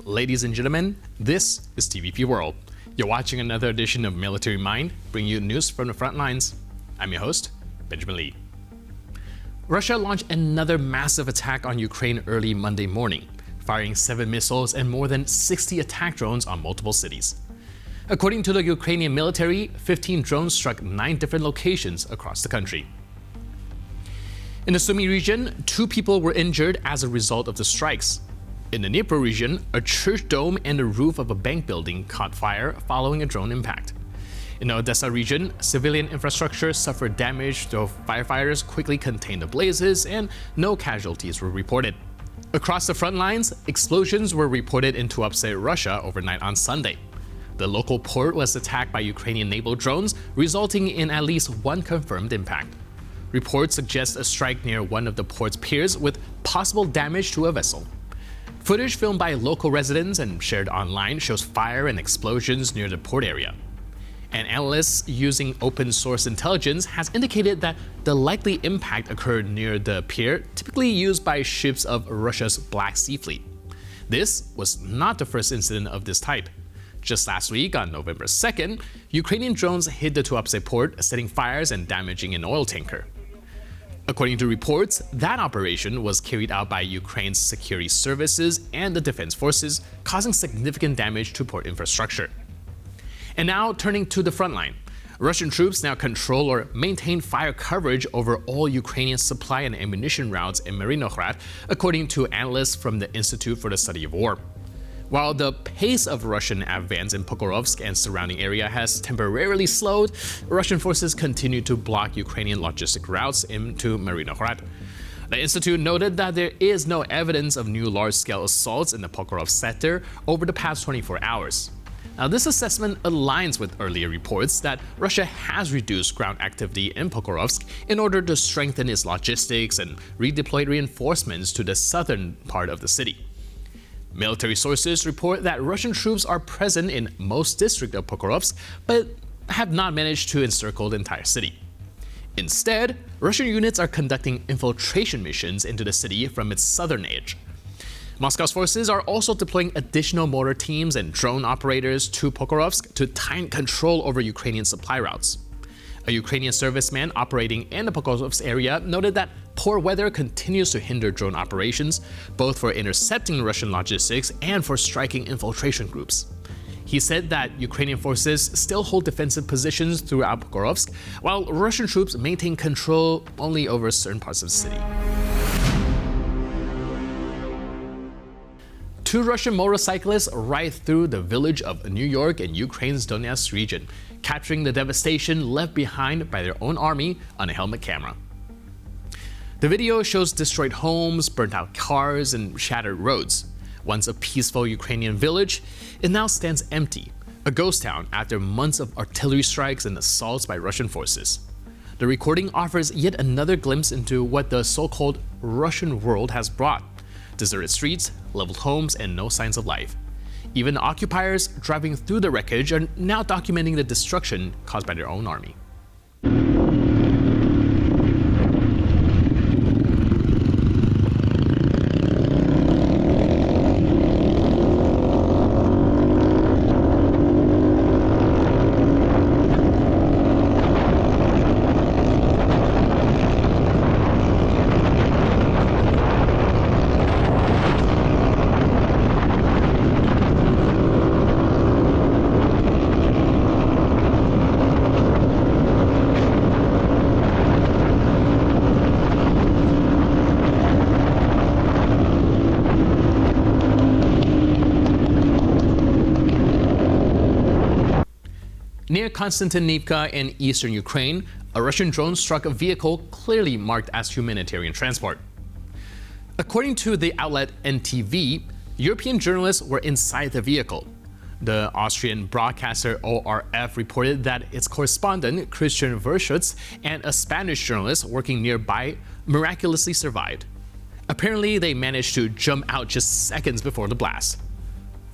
ladies and gentlemen, this is TVP World. You're watching another edition of Military Mind, bringing you news from the front lines. I'm your host, Benjamin Lee. Russia launched another massive attack on Ukraine early Monday morning, firing 7 missiles and more than 60 attack drones on multiple cities. According to the Ukrainian military, 15 drones struck 9 different locations across the country. In the Sumy region, 2 people were injured as a result of the strikes. In the Dnipro region, a church dome and the roof of a bank building caught fire following a drone impact. In the Odessa region, civilian infrastructure suffered damage, though firefighters quickly contained the blazes and no casualties were reported. Across the front lines, explosions were reported in Tuapse, Russia overnight on Sunday. The local port was attacked by Ukrainian naval drones, resulting in at least 1 confirmed impact. Reports suggest a strike near one of the port's piers with possible damage to a vessel. Footage filmed by local residents and shared online shows fire and explosions near the port area. An analyst using open source intelligence has indicated that the likely impact occurred near the pier typically used by ships of Russia's Black Sea Fleet. This was not the first incident of this type. Just last week, on November 2nd, Ukrainian drones hit the Tuapse port, setting fires and damaging an oil tanker. According to reports, that operation was carried out by Ukraine's security services and the defense forces, causing significant damage to port infrastructure. And now, turning to the front line. Russian troops now control or maintain fire coverage over all Ukrainian supply and ammunition routes in Marinograd, according to analysts from the Institute for the Study of War. While the pace of Russian advance in Pokrovsk and surrounding area has temporarily slowed, Russian forces continue to block Ukrainian logistic routes into Marinograd. The institute noted that there is no evidence of new large-scale assaults in the Pokrovsk sector over the past 24 hours. Now, this assessment aligns with earlier reports that Russia has reduced ground activity in Pokrovsk in order to strengthen its logistics and redeploy reinforcements to the southern part of the city. Military sources report that Russian troops are present in most districts of Pokrovsk, but have not managed to encircle the entire city. Instead, Russian units are conducting infiltration missions into the city from its southern edge. Moscow's forces are also deploying additional mortar teams and drone operators to Pokrovsk to tighten control over Ukrainian supply routes. A Ukrainian serviceman operating in the Pokrovsk area noted that poor weather continues to hinder drone operations, both for intercepting Russian logistics and for striking infiltration groups. He said that Ukrainian forces still hold defensive positions throughout Pokrovsk, while Russian troops maintain control only over certain parts of the city. 2 Russian motorcyclists ride through the village of New York in Ukraine's Donetsk region, capturing the devastation left behind by their own army on a helmet camera. The video shows destroyed homes, burnt-out cars, and shattered roads. Once a peaceful Ukrainian village, it now stands empty, a ghost town after months of artillery strikes and assaults by Russian forces. The recording offers yet another glimpse into what the so-called Russian world has brought: deserted streets, leveled homes, and no signs of life. Even occupiers driving through the wreckage are now documenting the destruction caused by their own army. Near Konstantinivka in eastern Ukraine, a Russian drone struck a vehicle clearly marked as humanitarian transport. According to the outlet NTV, European journalists were inside the vehicle. The Austrian broadcaster ORF reported that its correspondent, Christian Verschutz, and a Spanish journalist working nearby miraculously survived. Apparently, they managed to jump out just seconds before the blast.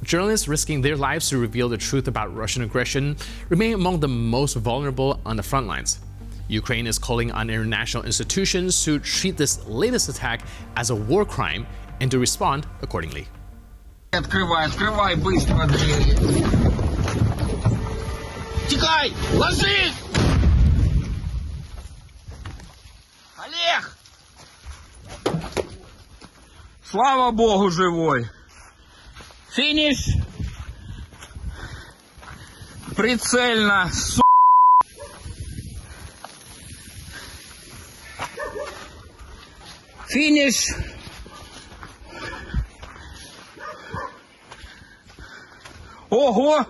Journalists risking their lives to reveal the truth about Russian aggression remain among the most vulnerable on the front lines. Ukraine is calling on international institutions to treat this latest attack as a war crime and to respond accordingly. Открывай, открывай быстро двери. Тикай! Ложись! Олег! Слава Богу, живой. Финиш. Прицельно, Финиш. Ого!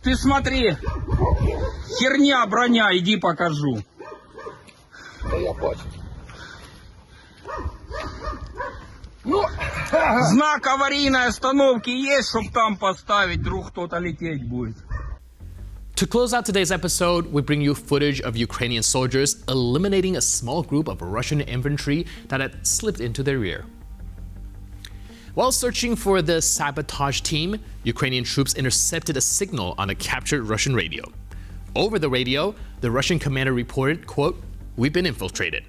Ты смотри. Херня броня, иди покажу. Да я бачу. Знак аварийной остановки есть, чтобы там поставить, вдруг кто-то лететь будет. To close out today's episode, we bring you footage of Ukrainian soldiers eliminating a small group of Russian infantry that had slipped into their rear. While searching for the sabotage team, Ukrainian troops intercepted a signal on a captured Russian radio. Over the radio, the Russian commander reported, quote, "We've been infiltrated."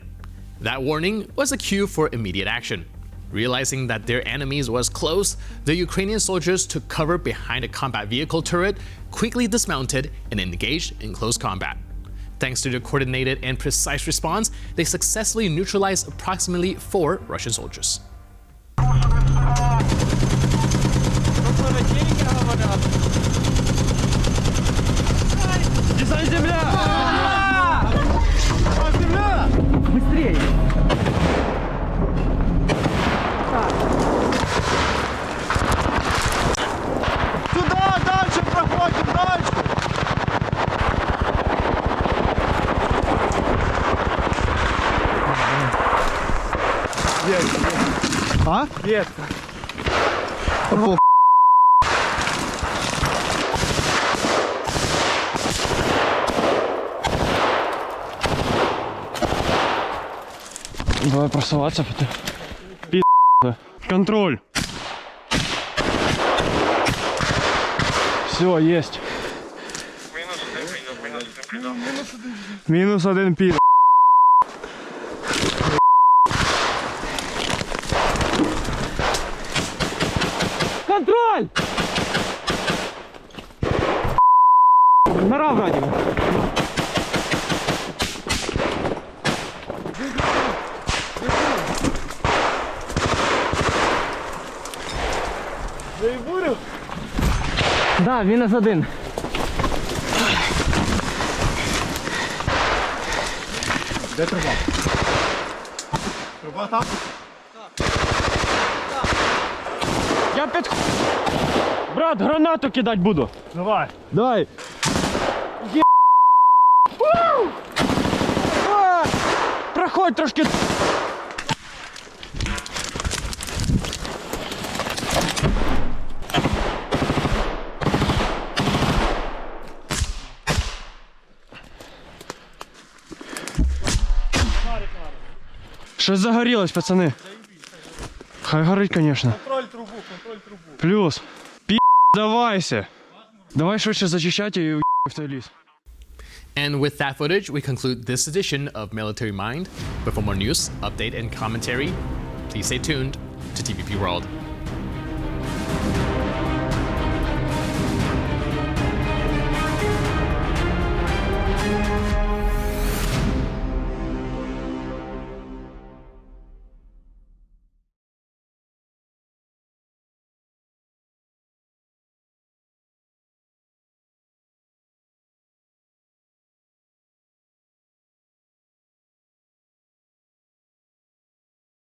That warning was a cue for immediate action. Realizing that their enemies was close, the Ukrainian soldiers took cover behind a combat vehicle turret, quickly dismounted, and engaged in close combat. Thanks to their coordinated and precise response, they successfully neutralized approximately 4 Russian soldiers. А? Ветка. Давай просуваться потом. Контроль. Все, есть. Минус один пи. Контроль! Нора вроде бы. Да, мінус один. Де труба? Труба там? Я під... Брат, гранату кидати буду. Давай. Давай. Проходь трошки. Щось загорілось, пацани. Хай горить, конечно. Контроль трубу, контроль трубу. Плюс. Давайся. Давай швидше зачищати і в той ліс. And with that footage, we conclude this edition of Military Mind. But for more news, update, and commentary, please stay tuned to TVP World.